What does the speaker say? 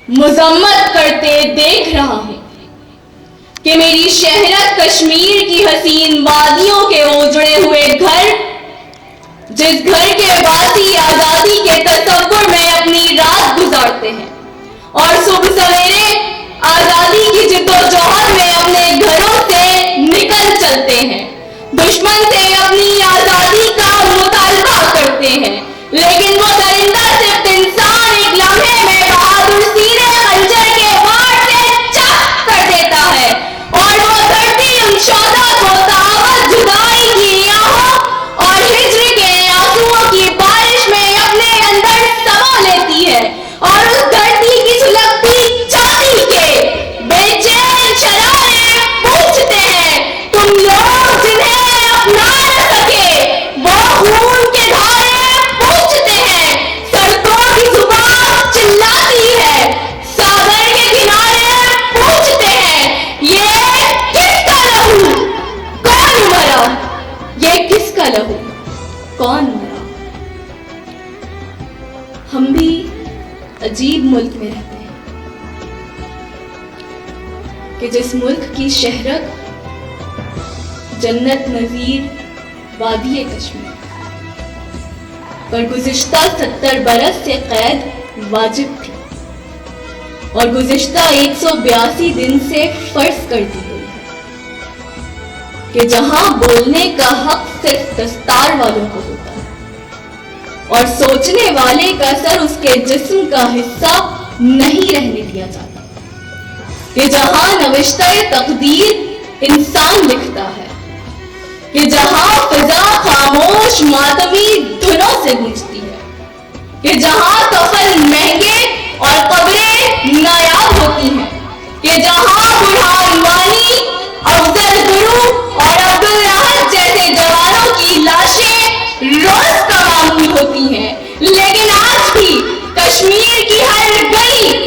مذمت کرتے دیکھ رہا ہوں کہ میری شہرت کشمیر کی حسین وادیوں کے اجڑے ہوئے گھر، جس گھر کے واسی آزادی کے تصور میں اپنی رات گزارتے ہیں اور صبح سویرے آزادی کی جدوجہد میں اپنے گھروں سے نکل چلتے ہیں، دشمن سے اپنی آزادی کا مطالبہ کرتے ہیں، لیکن وہ درندہ صرف انسان ایک لمحے میں بہادر سینے خنجر کے وار سے چاک کر دیتا ہے اور وہ دھرتی ان شہدا کو سعادت جدائی کی آہوں اور ہجر کے آنسوؤں کی بارش میں اپنے اندر سما لیتی ہے اور اس دھرتی کی سلگتی چھاتی کے بے چین شرارے پوچھتے ہیں، تم لوگ جنہیں اپنا نہ سکے وہ خون کے دھارے پوچھتے ہیں، سڑکوں کی زبان چلاتی ہے، ساگر کے کنارے پوچھتے ہیں، یہ کس کا لہو کون مرا، یہ کس کا لہو کون مرا۔ ہم بھی عجیب ملک میں رہتے ہیں کہ جس ملک کی شہرت جنت نظیر وادی کشمیر پر گزشتہ 70 برس سے قید واجب تھی اور گزشتہ 182 دن سے فرض کر دی گئی ہے کہ جہاں بولنے کا حق صرف دستار والوں کو ہوتا ہے اور سوچنے والے کا سر اس کے جسم کا حصہ نہیں رہنے دیا جاتا، کہ جہاں نوشتہ تقدیر انسان لکھتا ہے، کہ جہاں فضا خاموش ماتمی دھنوں سے گونجتی ہے، کہ جہاں کفن مہنگے اور قبریں نایاب ہوتی ہیں، کہ جہاں برہان وانی، افضل گرو اور عبدالراحت جیسے جوانوں کی لاشیں روز کا معمول ہوتی ہیں، لیکن آج بھی کشمیر کی ہر گلی